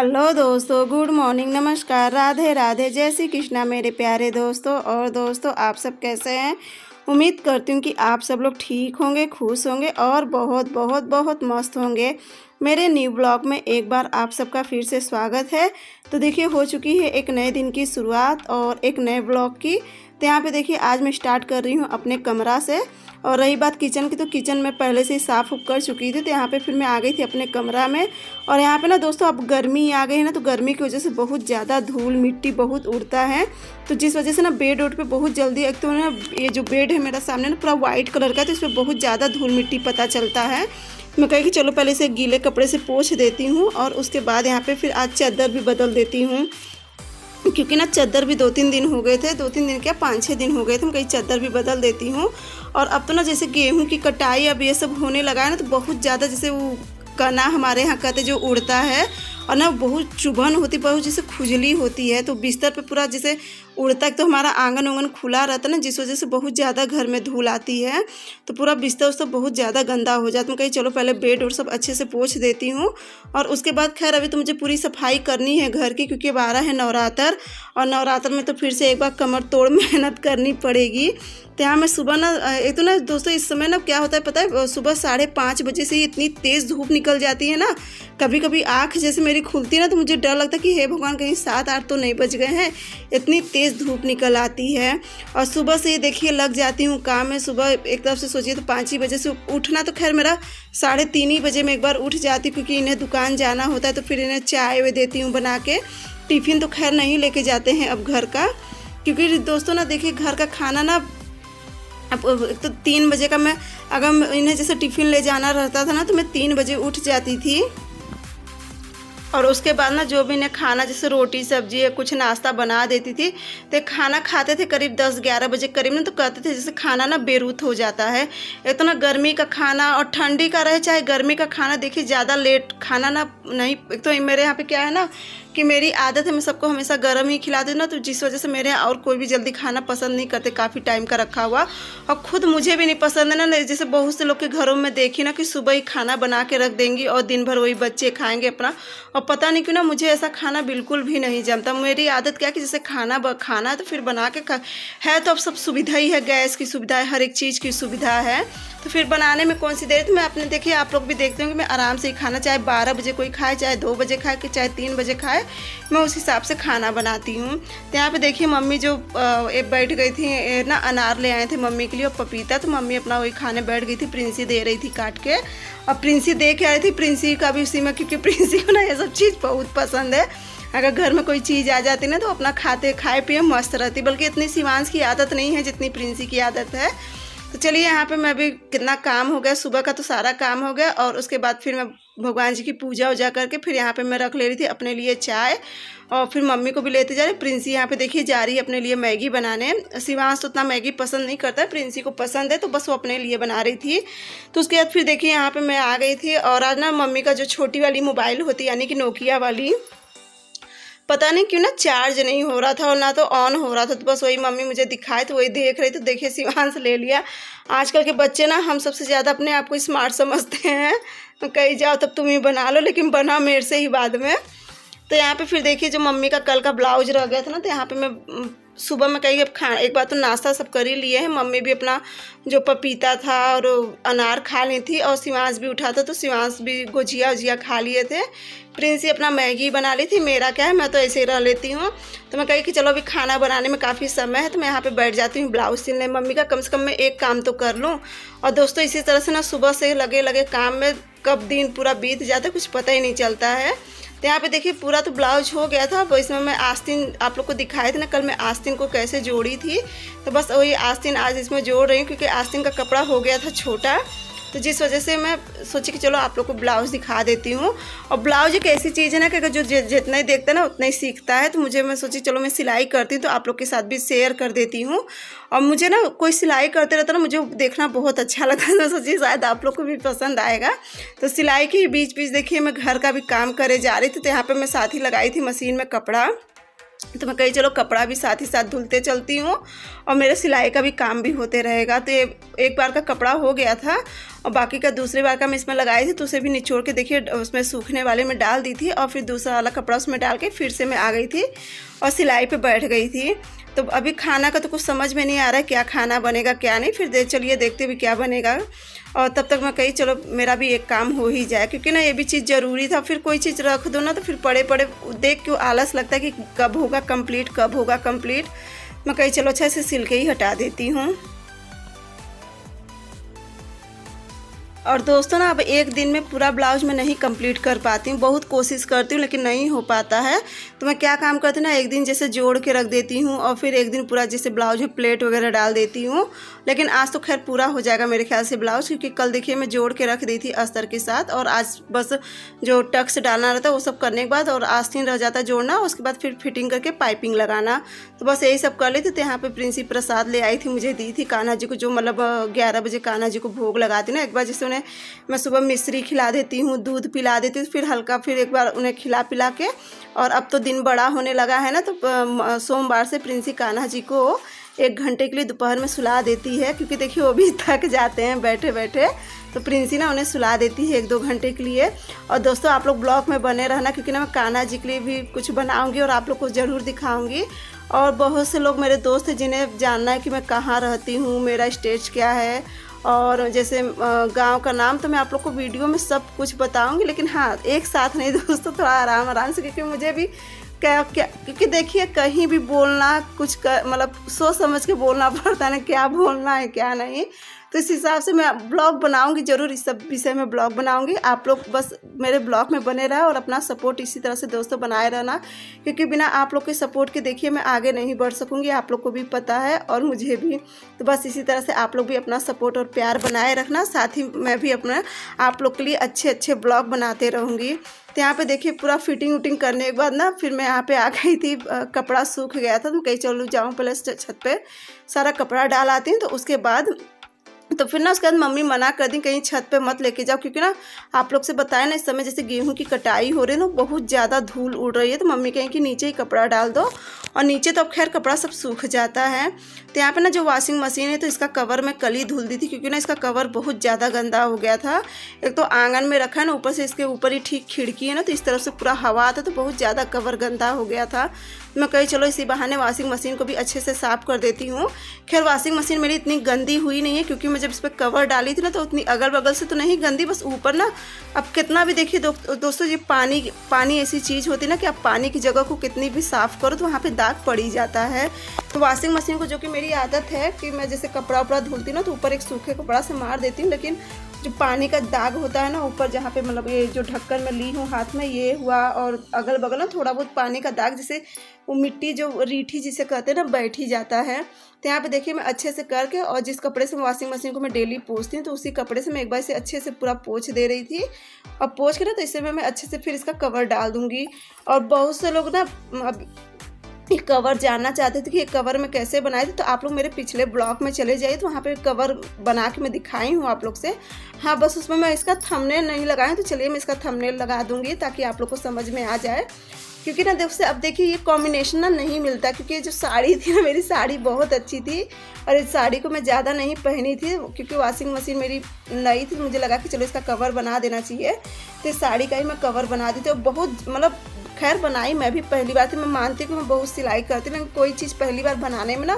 Hello दोस्तों, good morning, नमस्कार, राधे राधे, जय श्री कृष्णा मेरे प्यारे दोस्तों। और दोस्तों, आप सब कैसे हैं? उम्मीद करती हूँ कि आप सब लोग ठीक होंगे, खुश होंगे और बहुत बहुत बहुत मस्त होंगे। मेरे न्यू ब्लॉग में एक बार आप सबका फिर से स्वागत है। तो देखिए, हो चुकी है एक नए दिन की शुरुआत और एक नए ब्लॉग की। तो यहाँ पे देखिए, आज मैं स्टार्ट कर रही हूँ अपने कमरा से। और रही बात किचन की, तो किचन में पहले से ही साफ़ कर चुकी थी। तो यहाँ पे फिर मैं आ गई थी अपने कमरा में। और यहाँ पे ना दोस्तों, अब गर्मी आ गई है ना, तो गर्मी की वजह से बहुत ज़्यादा धूल मिट्टी बहुत उड़ता है। तो जिस वजह से ना बेड उड पे बहुत जल्दी, एक तो ना ये जो बेड है मेरा सामने ना पूरा वाइट कलर का, तो इसमें बहुत ज़्यादा धूल मिट्टी पता चलता है। मैं कही कि चलो पहले से गीले कपड़े से पोंछ देती हूँ और उसके बाद यहाँ पे फिर आज चादर भी बदल देती हूँ, क्योंकि ना चादर भी 2-3 दिन हो गए थे, 2-3 दिन क्या 5-6 दिन हो गए थे। मैं कहीं चादर भी बदल देती हूँ। और अब तो ना जैसे गेहूं की कटाई अब ये सब होने लगा है ना, तो बहुत ज़्यादा जैसे वो कना हमारे यहाँ कहते जो उड़ता है और ना बहुत चुभन होती, बहुत जैसे खुजली होती है। तो बिस्तर पे पूरा जैसे उड़ता है, तो हमारा आंगन वांगन खुला रहता है ना, जिस वजह से बहुत ज़्यादा घर में धूल आती है। तो पूरा बिस्तर उस्तर बहुत ज़्यादा गंदा हो जाता है। मैं कहीं चलो पहले बेड और सब अच्छे से पोंछ देती हूँ और उसके बाद खैर अभी तो मुझे पूरी सफाई करनी है घर की, क्योंकि 12 है नवरात्र। और नवरात्र में तो फिर से एक बार कमर तोड़ मेहनत करनी पड़ेगी। तो यहाँ मैं सुबह ना, एक तो ना दोस्तों इस समय ना क्या होता है पता है, सुबह 5:30 बजे से ही इतनी तेज़ धूप निकल जाती है ना। कभी कभी आँख जैसे मेरी खुलती है ना, तो मुझे डर लगता है कि हे भगवान कहीं 7-8 तो नहीं बज गए हैं, इतनी तेज़ धूप निकल आती है। और सुबह से ही देखिए लग जाती हूँ काम में। सुबह एक तरफ से सोचिए तो 5 ही बजे से उठना, तो खैर मेरा 3:30 ही बजे में एक बार उठ जाती हूँ, क्योंकि इन्हें दुकान जाना होता है। तो फिर इन्हें चाय वे देती हूँ बना के। टिफ़िन तो खैर नहीं लेके जाते हैं अब घर का, क्योंकि दोस्तों ना देखिए घर का खाना ना, अब एक तो 3 बजे का मैं, अगर इन्हें जैसे टिफ़िन ले जाना रहता था ना, तो मैं 3 बजे उठ जाती थी। और उसके बाद ना जो भी इन्हें खाना, जैसे रोटी सब्जी या कुछ नाश्ता बना देती थी। तो खाना खाते थे करीब 10-11 बजे करीब में। तो कहते थे जैसे खाना ना बेरुत हो जाता है। एक तो ना गर्मी का खाना और ठंडी का रहे चाहे गर्मी का खाना, देखिए ज़्यादा लेट खाना ना नहीं। एक तो मेरे यहाँ पे क्या है ना कि मेरी आदत है, मैं सबको हमेशा गर्म ही खिलाती हूँ ना, तो जिस वजह से मेरे यहाँ और कोई भी जल्दी खाना पसंद नहीं करते, काफ़ी टाइम का रखा हुआ। और ख़ुद मुझे भी नहीं पसंद है ना, जैसे बहुत से लोग के घरों में देखी ना कि सुबह ही खाना बना के रख देंगी और दिन भर वही बच्चे खाएंगे अपना। और पता नहीं क्यों ना मुझे ऐसा खाना बिल्कुल भी नहीं जमता। मेरी आदत क्या है कि जैसे खाना है तो फिर बना के है, तो अब सब सुविधा ही है, गैस की सुविधा है, हर एक चीज़ की सुविधा है। तो फिर बनाने में कौन सी देर। तो मैं अपने देखिए, आप लोग भी देखते होंगे, मैं आराम से ही खाना, चाहे 12 बजे कोई खाए, चाहे 2 बजे खाए, कि चाहे 3 बजे खाए, मैं उस हिसाब से खाना बनाती हूँ। तो यहाँ पे देखिए मम्मी जो बैठ गई थी ना, अनार ले आए थे मम्मी के लिए और पपीता। तो मम्मी अपना वही खाने बैठ गई थी, प्रिंसी दे रही थी काट के। और प्रिंसी दे के आई थी, प्रिंसी का भी उसी में, क्योंकि प्रिंसी को ना ये सब चीज़ बहुत पसंद है। अगर घर में कोई चीज़ आ जाती ना, तो अपना खाए पिए मस्त रहती। बल्कि इतनी शिवांश की आदत नहीं है जितनी प्रिंसी की आदत है। तो चलिए, यहाँ पे मैं भी कितना काम हो गया, सुबह का तो सारा काम हो गया। और उसके बाद फिर मैं भगवान जी की पूजा वूजा करके फिर यहाँ पे मैं रख ले रही थी अपने लिए चाय, और फिर मम्मी को भी लेते जा रही। प्रिंसी यहाँ पे देखिए जा रही है अपने लिए मैगी बनाने। शिवांश तो उतना मैगी पसंद नहीं करता है, प्रिंसी को पसंद है, तो बस वो अपने लिए बना रही थी। तो उसके बाद फिर देखिए यहाँ पे मैं आ गई थी। और आज ना मम्मी का जो छोटी वाली मोबाइल होती है, यानी कि नोकिया वाली, पता नहीं क्यों ना चार्ज नहीं हो रहा था और ना तो ऑन हो रहा था। तो बस वही मम्मी मुझे दिखाए, तो वही देख रही। तो देखिए शिवांश ले लिया। आजकल के बच्चे ना हम सबसे ज़्यादा अपने आप को स्मार्ट समझते हैं। तो कहीं जाओ तब तुम ही बना लो, लेकिन बना मेरे से ही बाद में। तो यहाँ पे फिर देखिए जो मम्मी का कल का ब्लाउज रह गया था ना, तो यहाँ पे मैं सुबह में कहीं अब एक बार तो नाश्ता सब कर ही लिए हैं। मम्मी भी अपना जो पपीता था और अनार खा ली थी, और शिवांश भी उठा था, तो शिवांश भी गुजिया उजिया खा लिए थे। प्रिंसी अपना मैगी बना ली थी। मेरा क्या है, मैं तो ऐसे ही रह लेती हूँ। तो मैं कही कि चलो अभी खाना बनाने में काफ़ी समय है, तो मैं यहाँ पे बैठ जाती हूँ ब्लाउज सिलने। मम्मी का कम से कम मैं एक काम तो कर लूँ। और दोस्तों इसी तरह से ना सुबह से लगे काम में कब दिन पूरा बीत जाता है, कुछ पता ही नहीं चलता है। तो यहाँ पे देखिए पूरा तो ब्लाउज हो गया था। अब इसमें मैं आस्तीन आप लोग को दिखाए थे ना कल, मैं आस्तीन को कैसे जोड़ी थी। तो बस वही आस्तीन आज इसमें जोड़ रही हूँ, क्योंकि आस्तीन का कपड़ा हो गया था छोटा। तो जिस वजह से मैं सोची कि चलो आप लोग को ब्लाउज़ दिखा देती हूँ। और ब्लाउज एक ऐसी चीज़ है ना कि अगर जो जितना ही देखता है ना उतना ही सीखता है। तो मैं सोची चलो मैं सिलाई करती हूँ, तो आप लोग के साथ भी शेयर कर देती हूँ। और मुझे ना कोई सिलाई करते रहता ना, मुझे देखना बहुत अच्छा लगता है। तो सोचिए शायद आप लोग को भी पसंद आएगा। तो सिलाई के बीच बीच देखिए मैं घर का भी काम करे जा रही थी। तो यहाँ पर मैं साथ ही लगाई थी मशीन में कपड़ा। तो मैं कही चलो कपड़ा भी साथ ही साथ धुलते चलती हूँ और मेरे सिलाई का भी काम भी होते रहेगा। तो एक बार का कपड़ा हो गया था और बाकी का दूसरे बार का मैं इसमें लगाई थी, तो उसे भी निचोड़ के देखिए उसमें सूखने वाले में डाल दी थी और फिर दूसरा वाला कपड़ा उसमें डाल के फिर से मैं आ गई थी और सिलाई पे बैठ गई थी। तो अभी खाना का तो कुछ समझ में नहीं आ रहा है क्या खाना बनेगा क्या नहीं, फिर चलिए देखते भी क्या बनेगा। और तब तक मैं कही चलो मेरा भी एक काम हो ही जाए, क्योंकि ना ये भी चीज़ ज़रूरी था। फिर कोई चीज़ रख दो ना तो फिर पड़े पड़े देख के आलस लगता है कि कब होगा कंप्लीट, कब होगा कंप्लीट। मैं कही चलो अच्छा से सिल के ही हटा देती हूँ। और दोस्तों ना अब एक दिन में पूरा ब्लाउज मैं नहीं कंप्लीट कर पाती हूँ, बहुत कोशिश करती हूँ लेकिन नहीं हो पाता है। तो मैं क्या काम करती हूँ ना, एक दिन जैसे जोड़ के रख देती हूँ और फिर एक दिन पूरा जैसे ब्लाउज में प्लेट वगैरह डाल देती हूँ। लेकिन आज तो खैर पूरा हो जाएगा मेरे ख्याल से ब्लाउज, क्योंकि कल देखिए मैं जोड़ के रख दी थी अस्तर के साथ और आज बस जो टक्स डालना रहता है वो सब करने के बाद और आस्तीन रह जाता है जोड़ना, उसके बाद फिर फिटिंग करके पाइपिंग लगाना। तो बस यही सब कर लेती। तो यहाँ पे प्रिंसी प्रसाद ले आई थी, मुझे दी थी कान्हा जी को, जो मतलब 11 बजे कान्हा जी को भोग लगाती ना। एक बार जैसे उन्हें मैं सुबह मिश्री खिला देती हूँ, दूध पिला देती हूँ, फिर हल्का फिर एक बार उन्हें खिला पिला के। और अब तो दिन बड़ा होने लगा है ना, तो सोमवार से प्रिंसी कान्हा जी को 1 घंटे के लिए दोपहर में सुला देती है, क्योंकि देखिए वो भी थक जाते हैं बैठे बैठे। तो प्रिंसी ना उन्हें सुला देती है 1-2 घंटे के लिए। और दोस्तों आप लोग ब्लॉग में बने रहना, क्योंकि ना मैं कान्हा जी के लिए भी कुछ बनाऊंगी और आप लोग को ज़रूर दिखाऊंगी। और बहुत से लोग मेरे दोस्त हैं जिन्हें जानना है कि मैं कहाँ रहती हूँ, मेरा स्टेज क्या है और जैसे गांव का नाम, तो मैं आप लोग को वीडियो में सब कुछ बताऊंगी। लेकिन हाँ एक साथ नहीं दोस्तों, थोड़ा आराम आराम से, क्योंकि मुझे भी क्या क्योंकि देखिए कहीं भी बोलना कुछ मतलब सोच समझ के बोलना पड़ता है ना, क्या बोलना है क्या नहीं। तो इस हिसाब से मैं ब्लॉग बनाऊंगी ज़रूर, इस सब विषय में ब्लॉग बनाऊंगी। आप लोग बस मेरे ब्लॉग में बने रहे और अपना सपोर्ट इसी तरह से दोस्तों बनाए रहना, क्योंकि बिना आप लोग के सपोर्ट के देखिए मैं आगे नहीं बढ़ सकूंगी, आप लोग को भी पता है और मुझे भी। तो बस इसी तरह से आप लोग भी अपना सपोर्ट और प्यार बनाए रखना, साथ ही मैं भी अपना आप लोग के लिए अच्छे अच्छे ब्लॉग बनाते रहूँगी। तो यहाँ पे देखिए पूरा फिटिंग उटिंग करने के बाद ना फिर मैं यहाँ पे आ गई थी, कपड़ा सूख गया था। तो कहीं चलो जाऊँ पहले छत पे सारा कपड़ा डाल आती हूँ। तो उसके बाद तो फिर ना उसके बाद मम्मी मना कर दी कहीं छत पे मत लेके जाओ, क्योंकि ना आप लोग से बताया ना इस समय जैसे गेहूं की कटाई हो रही है ना, बहुत ज़्यादा धूल उड़ रही है। तो मम्मी कहीं कि नीचे ही कपड़ा डाल दो, और नीचे तो अब खैर कपड़ा सब सूख जाता है। तो यहाँ पे ना जो वॉशिंग मशीन है तो इसका कवर मैं कल ही धुल दी थी, क्योंकि ना इसका कवर बहुत ज़्यादा गंदा हो गया था। एक तो आंगन में रखा है ना, ऊपर से इसके ऊपर ही ठीक खिड़की है ना, तो इस तरफ से पूरा हवा आता, तो बहुत ज़्यादा कवर गंदा हो गया था। मैं कही चलो इसी बहाने वॉशिंग मशीन को भी अच्छे से साफ़ कर देती हूँ। खैर वॉशिंग मशीन मेरी इतनी गंदी हुई नहीं है, क्योंकि मैं जब इस पर कवर डाली थी ना तो उतनी अगल बगल से तो नहीं गंदी, बस ऊपर ना अब कितना भी देखिए दोस्तों ये पानी ऐसी चीज़ होती है ना कि आप पानी की जगह को कितनी भी साफ़ करो तो वहाँ पे दाग पड़ ही जाता है। तो वॉशिंग मशीन को, जो कि मेरी आदत है कि मैं जैसे कपड़ा उपड़ा धुलती ना तो ऊपर एक सूखे कपड़ा से मार देती हूँ, लेकिन जो पानी का दाग होता है ना ऊपर जहाँ पे मतलब ये जो ढक्कन में ली हूँ हाथ में ये हुआ, और अगल बगल ना थोड़ा बहुत पानी का दाग, जैसे वो मिट्टी जो रीठी जिसे कहते हैं ना बैठ ही जाता है। तो यहाँ पे देखिए मैं अच्छे से करके, और जिस कपड़े से वॉशिंग मशीन को मैं डेली पोंछती हूँ तो उसी कपड़े से मैं एक बार से अच्छे से पूरा पोंछ दे रही थी। और पोंछ के ना तो इससे मैं अच्छे से फिर इसका कवर डाल दूँगी। और बहुत से लोग ना अब ये कवर जानना चाहते थे कि ये कवर मैं कैसे बनाई थी, तो आप लोग मेरे पिछले ब्लॉग में चले जाइए, तो वहाँ पे कवर बना के मैं दिखाई हूँ आप लोग से। हाँ बस उसमें मैं इसका थंबनेल नहीं लगाई, तो चलिए मैं इसका थंबनेल लगा दूँगी ताकि आप लोग को समझ में आ जाए। क्योंकि ना देखो अब देखिए ये कॉम्बिनेशन ना नहीं मिलता, क्योंकि जो साड़ी थी ना मेरी साड़ी बहुत अच्छी थी और इस साड़ी को मैं ज़्यादा नहीं पहनी थी, क्योंकि वॉशिंग मशीन मेरी नई थी। मुझे लगा कि चलो इसका कवर बना देना चाहिए, तो इस साड़ी का ही मैं कवर बना दी थी। और बहुत मतलब खैर बनाई मैं भी पहली बार थी, मैं मानती हूँ कि मैं बहुत सिलाई करती हूँ, लेकिन कोई चीज़ पहली बार बनाने में ना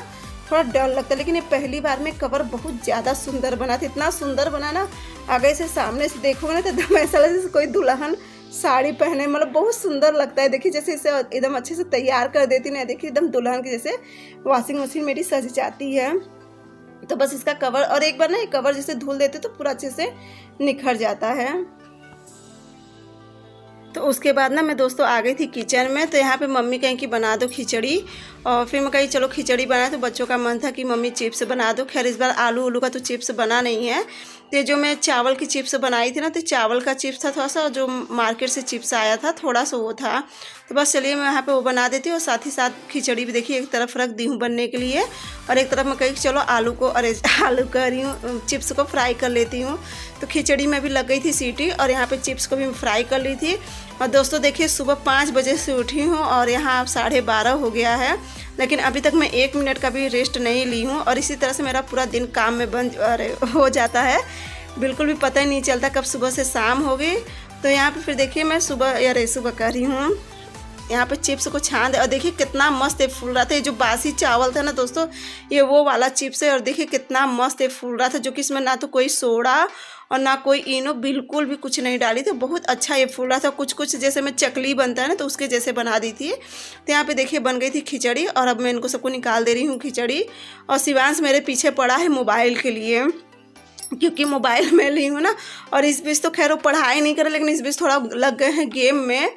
थोड़ा डर लगता है। लेकिन ये पहली बार में कवर बहुत ज़्यादा सुंदर बना था, इतना सुंदर बना ना, आगे से सामने से देखोगे ना तो एकदम ऐसा लगता है जैसे कोई दुल्हन साड़ी पहने, मतलब बहुत सुंदर लगता है। देखिए जैसे इसे एकदम अच्छे से तैयार कर देती ना, देखिए एकदम दुल्हन की जैसे वॉशिंग मशीन मेरी सज जाती है। तो बस इसका कवर, और एक बार ना ये कवर जैसे धुल देते तो पूरा अच्छे से निखर जाता है। तो उसके बाद ना मैं दोस्तों आ गई थी किचन में। तो यहाँ पे मम्मी कहीं कि बना दो खिचड़ी, और फिर मैं कही चलो खिचड़ी बनाए। तो बच्चों का मन था कि मम्मी चिप्स बना दो। खैर इस बार आलू उलू का तो चिप्स बना नहीं है। तो जो मैं चावल की चिप्स बनाई थी ना, तो चावल का चिप्स था थोड़ा सा, जो मार्केट से चिप्स आया था थोड़ा सा वो था। तो बस चलिए मैं यहाँ पे वो बना देती हूँ, और साथ ही साथ खिचड़ी भी देखिए एक तरफ रख दी हूँ बनने के लिए, और एक तरफ मैं कही चलो आलू कर रही हूँ, चिप्स को फ्राई कर लेती हूँ। तो खिचड़ी में भी लग गई थी सीटी, और यहाँ पे चिप्स को भी फ्राई कर ली थी। और दोस्तों देखिए सुबह 5 बजे से उठी हूँ और यहाँ अब 12:30 हो गया है, लेकिन अभी तक मैं 1 मिनट का भी रेस्ट नहीं ली हूँ। और इसी तरह से मेरा पूरा दिन काम में बंद हो जाता है, बिल्कुल भी पता ही नहीं चलता कब सुबह से शाम हो गई। तो यहाँ पे फिर देखिए मैं सुबह कर रही हूँ, यहाँ पे चिप्स को छान दे। और देखिए कितना मस्त ये फूल रहा था, ये जो बासी चावल था ना दोस्तों, ये वो वाला चिप्स है। और देखिए कितना मस्त ये फूल रहा था, जो कि इसमें ना तो कोई सोडा और ना कोई इनो, बिल्कुल भी कुछ नहीं डाली थी। बहुत अच्छा ये फूल रहा था, कुछ जैसे मैं चकली बनता है ना तो उसके जैसे बना दी थी। तो यहाँ पे देखिए बन गई थी खिचड़ी, और अब मैं इनको सबको निकाल दे रही हूँ खिचड़ी। और शिवांश मेरे पीछे पड़ा है मोबाइल के लिए, क्योंकि मोबाइल में ली हूँ ना। और इस बीच तो खैर वो पढ़ाई नहीं करे, लेकिन इस बीच थोड़ा लग गए हैं गेम में।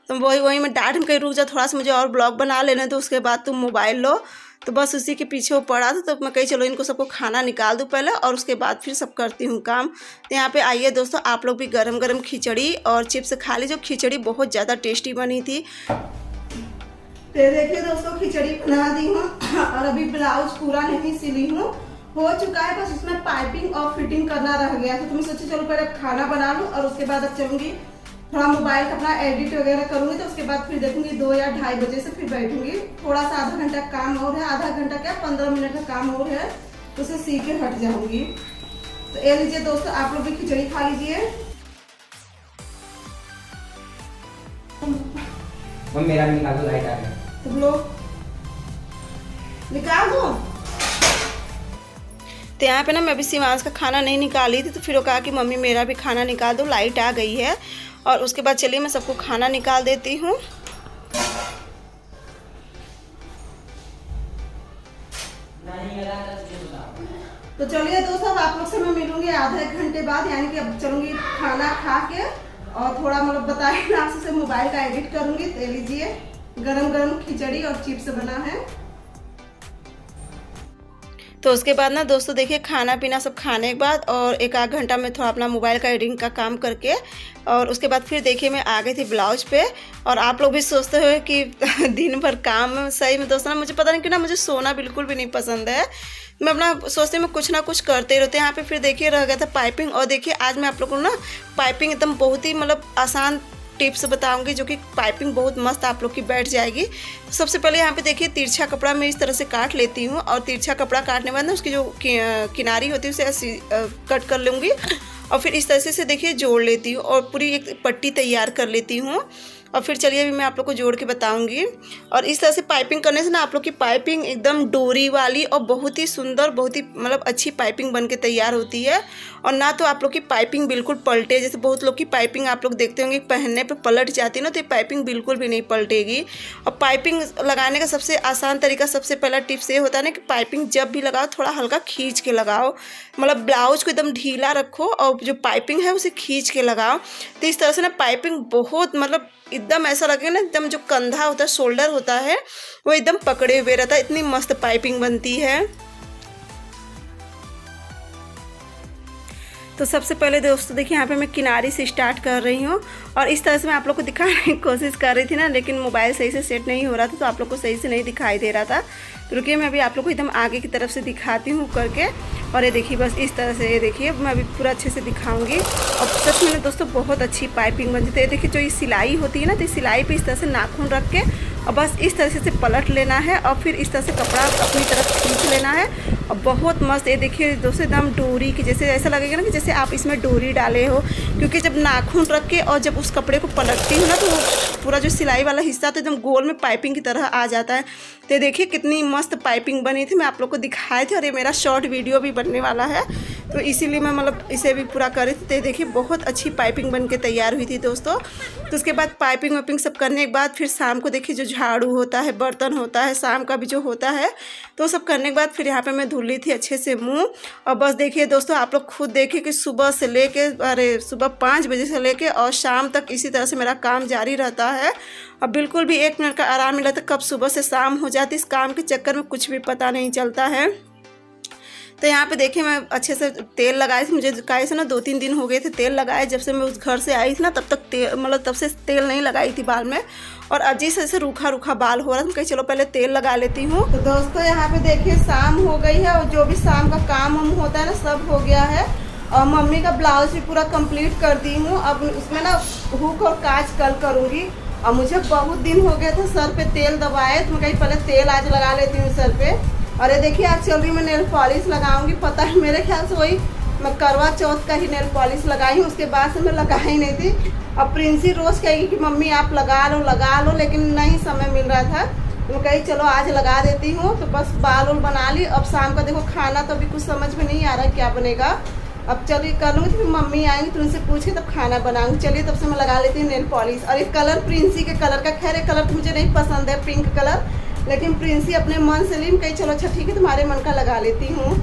तो वही मैं डांट कहीं रुक जा, थोड़ा सा मुझे और ब्लॉग बना लेना, तो उसके बाद तुम मोबाइल लो। तो बस उसी के पीछे वो पड़ा था। तो मैं कही चलो इनको सबको खाना निकाल दूँ पहले, और उसके बाद फिर सब करती हूँ काम। तो यहाँ पे आइए दोस्तों, आप लोग भी गरम गरम खिचड़ी और चिप्स खा लीजिए। खिचड़ी बहुत ज़्यादा टेस्टी बनी थी। तो देखिए दोस्तों खिचड़ी बना दी हूँ, और अभी ब्लाउज पूरा नहीं सिली हूँ, हो चुका है, बस उसमें पाइपिंग और फिटिंग करना रह गया था। तो मैं सोची चलो पहले खाना बना लूँ, और उसके बाद अब चलूँगी थोड़ा मोबाइल का अपना एडिट वगैरह करूँगी। तो उसके बाद फिर देखूँगी 2 या 2:30 बजे से फिर बैठूँगी। थोड़ा सा आधा घंटा काम और है, आधा घंटा क्या 15 मिनट का काम और है, तो उसे सीख के हट जाऊँगी। तो ये लीजिए दोस्तों, आप लोग भी खिचड़ी खा लीजिए। मेरा भी निकाल दो, लाइट आ गया। तुम लोग निकाल दो। तो यहाँ पे ना मैं अभी शिवांश का खाना नहीं निकाली थी, तो फिर वो कहा कि मम्मी मेरा भी खाना निकाल दो, लाइट आ गई है। और उसके बाद चलिए मैं सबको खाना निकाल देती हूँ। तो चलिए दोस्तों, आप लोग से मैं मिलूंगी आधे घंटे बाद, यानी कि अब चलूंगी खाना खा के, और थोड़ा मतलब बताए ना आपसे से मोबाइल का एडिट करूंगी। तो लीजिए गरम गरम खिचड़ी और चिप्स बना है। तो उसके बाद ना दोस्तों देखिए खाना पीना सब खाने के बाद, और 1 घंटा में थोड़ा अपना मोबाइल का एडिटिंग का काम करके, और उसके बाद फिर देखिए मैं आ गई थी ब्लाउज पे। और आप लोग भी सोचते हो कि दिन भर काम, सही में दोस्तों ना मुझे पता नहीं क्यों ना मुझे सोना बिल्कुल भी नहीं पसंद है। मैं अपना सोचती हूँ कुछ ना कुछ करते रहते हैं। यहाँ पे फिर देखिए रह गया था पाइपिंग। और देखिए आज मैं आप लोगों को ना पाइपिंग एकदम बहुत ही मतलब आसान टिप्स बताऊंगी, जो कि पाइपिंग बहुत मस्त आप लोग की बैठ जाएगी। तो सबसे पहले यहाँ पे देखिए तिरछा कपड़ा मैं इस तरह से काट लेती हूँ, और तिरछा कपड़ा काटने के बाद ना उसकी जो किनारी होती है उसे ऐसे कट कर लूँगी, और फिर इस तरह से देखिए जोड़ लेती हूँ, और पूरी एक पट्टी तैयार कर लेती हूँ। और फिर चलिए अभी मैं आप लोग को जोड़ के बताऊंगी। और इस तरह से पाइपिंग करने से ना आप लोग की पाइपिंग एकदम डोरी वाली और बहुत ही सुंदर, बहुत ही मतलब अच्छी पाइपिंग बन के तैयार होती है। और ना तो आप लोग की पाइपिंग बिल्कुल पलटे, जैसे बहुत लोग की पाइपिंग आप लोग देखते होंगे पहनने पे पलट जाती है ना, तो ये पाइपिंग बिल्कुल भी नहीं पलटेगी। और पाइपिंग लगाने का सबसे आसान तरीका, सबसे पहला टिप्स ये होता है ना कि पाइपिंग जब भी लगाओ थोड़ा हल्का खींच के लगाओ, मतलब ब्लाउज को एकदम ढीला रखो और जो पाइपिंग है उसे खींच के लगाओ। तो इस तरह से ना पाइपिंग बहुत मतलब एकदम ऐसा लगेगा ना, एकदम जो कंधा होता है, शोल्डर होता है, वो एकदम पकड़े हुए रहता है। इतनी मस्त पाइपिंग बनती है। तो सबसे पहले दोस्तों देखिए यहाँ पे मैं किनारी से स्टार्ट कर रही हूँ, और इस तरह से मैं आप लोग को दिखाने की कोशिश कर रही थी ना, लेकिन मोबाइल सही से सेट नहीं हो रहा था, तो आप लोग को सही से नहीं दिखाई दे रहा था। तो रुकिए मैं अभी आप लोग को एकदम आगे की तरफ से दिखाती हूँ करके। और ये देखिए बस इस तरह से, ये देखिए मैं अभी पूरा अच्छे से दिखाऊंगी। और सच में दोस्तों बहुत अच्छी पाइपिंग बनती है। देखिए जो ये सिलाई होती है ना, तो सिलाई पे इस तरह से नाखून रख के और बस इस तरह से पलट लेना है, और फिर इस तरह से कपड़ा अपनी तरफ खींच लेना है। और बहुत मस्त, ये देखिए दोस्तों एकदम डोरी की जैसे, ऐसा लगेगा ना कि जैसे आप इसमें डोरी डाले हो, क्योंकि जब नाखून रख के और जब उस कपड़े को पलटती हूँ ना, तो पूरा जो सिलाई वाला हिस्सा तो एकदम गोल में पाइपिंग की तरह आ जाता है। तो देखिए कितनी मस्त पाइपिंग बनी थी, मैं आप लोग को दिखाए थे। और ये मेरा शॉर्ट वीडियो भी बनने वाला है, तो इसीलिए मैं मतलब इसे भी पूरा कर रही थी। तो देखिए बहुत अच्छी पाइपिंग बन के तैयार हुई थी दोस्तों। तो उसके बाद पाइपिंग वाइपिंग सब करने के बाद फिर शाम को देखिए जो झाड़ू होता है, बर्तन होता है, शाम का भी जो होता है, तो सब करने के बाद फिर यहाँ पे मैं धुल ली थी अच्छे से मुँह। और बस देखिए दोस्तों आप लोग खुद देखिए कि सुबह से लेके, अरे सुबह 5 बजे से लेके और शाम तक इसी तरह से मेरा काम जारी रहता है। और बिल्कुल भी 1 मिनट का आराम मिला था, कब सुबह से शाम हो जाती, इस काम के चक्कर में कुछ भी पता नहीं चलता है। तो यहाँ पे देखिए मैं अच्छे से तेल लगाई थी, मुझे काहे से ना 2-3 दिन हो गए थे तेल लगाए, जब से मैं उस घर से आई थी ना तब तक तेल, मतलब तब से तेल नहीं लगाई थी बाल में, और अजीब से रूखा रूखा बाल हो रहा था। कहीं चलो पहले तेल लगा लेती हूँ। तो दोस्तों यहाँ पे देखिए शाम हो गई है, और जो भी शाम का काम हम होता है ना सब हो गया है। और मम्मी का ब्लाउज भी पूरा कंप्लीट कर दी हूँ। अब उसमें ना हुक और काज कल करूँगी। और मुझे बहुत दिन हो गया था सर पे तेल दबाए, तो मैं कहीं पहले तेल आज लगा लेती हूँ सर पे। और ये देखिए आज चल रही मैं नेल पॉलिश लगाऊंगी। पता है मेरे ख्याल से वही मैं करवा चौथ का ही नेल पॉलिश लगाई हूँ, उसके बाद से मैं लगा ही नहीं थी। अब प्रिंसी रोज़ कहेगी कि मम्मी आप लगा लो, लेकिन नहीं समय मिल रहा था, तो मैं कही चलो आज लगा देती हूँ। तो बस बाल उल बना ली। अब शाम का देखो खाना तो अभी कुछ समझ में नहीं आ रहा क्या बनेगा। अब चलिए कर लूँगी, फिर मम्मी आएंगी तो उनसे पूछ के तब खाना बनाऊँगी। चलिए तब से मैं लगा लेती हूँ नेल पॉलिश। और ये कलर प्रिंसी के कलर का, खैर कलर तो मुझे नहीं पसंद है पिंक कलर, लेकिन प्रिंसी अपने मन से ली, कही चलो अच्छा ठीक है तुम्हारे मन का लगा लेती हूँ।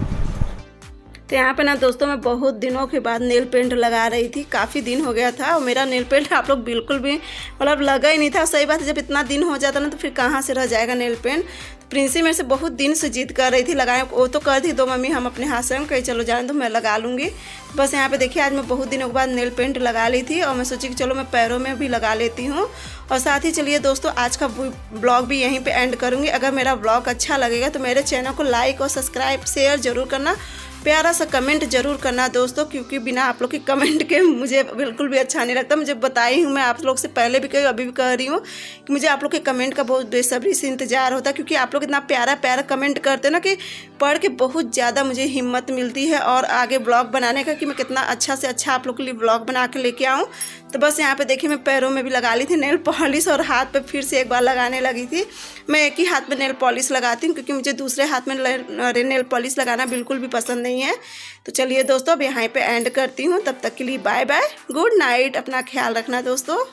तो यहाँ पे ना दोस्तों मैं बहुत दिनों के बाद नेल पेंट लगा रही थी, काफ़ी दिन हो गया था और मेरा नेल पेंट आप लोग बिल्कुल भी मतलब लगा ही नहीं था। सही बात है, जब इतना दिन हो जाता ना तो फिर कहाँ से रह जाएगा नेल पेंट। प्रिंसी मेरे से बहुत दिन से जिद कर रही थी लगाए, वो तो कर दी दो मम्मी हम अपने हाथ से, हम कहीं चलो जाने दो मैं लगा लूँगी। बस यहाँ पे देखिए आज मैं बहुत दिनों के बाद नेल पेंट लगा ली थी और मैं सोची कि चलो मैं पैरों में भी लगा लेती हूँ। और साथ ही चलिए दोस्तों आज का ब्लॉग भी यहीं पे एंड करूँगी। अगर मेरा ब्लॉग अच्छा लगेगा तो मेरे चैनल को लाइक और सब्सक्राइब शेयर ज़रूर करना, प्यारा सा कमेंट जरूर करना दोस्तों, क्योंकि बिना आप लोग के कमेंट के मुझे बिल्कुल भी अच्छा नहीं लगता। मुझे बताई हूँ मैं आप लोग से पहले भी कही, अभी भी कह रही हूँ कि मुझे आप लोग के कमेंट का बहुत बेसब्री से इंतजार होता है, क्योंकि आप लोग इतना प्यारा प्यारा कमेंट करते हैं ना कि पढ़ के बहुत ज़्यादा मुझे हिम्मत मिलती है और आगे ब्लॉग बनाने का, कि मैं कितना अच्छा से अच्छा आप लोग के लिए ब्लॉग बना के लेके आऊँ। तो बस यहाँ पे देखिए मैं पैरों में भी लगा ली थी नेल पॉलिश और हाथ पे फिर से एक बार लगाने लगी थी। मैं एक ही हाथ में नेल पॉलिश लगाती हूँ क्योंकि मुझे दूसरे हाथ में नेल पॉलिश लगाना बिल्कुल भी पसंद नहीं है। तो चलिए दोस्तों अब यहाँ पे एंड करती हूँ, तब तक के लिए बाय बाय, गुड नाइट, अपना ख्याल रखना दोस्तों।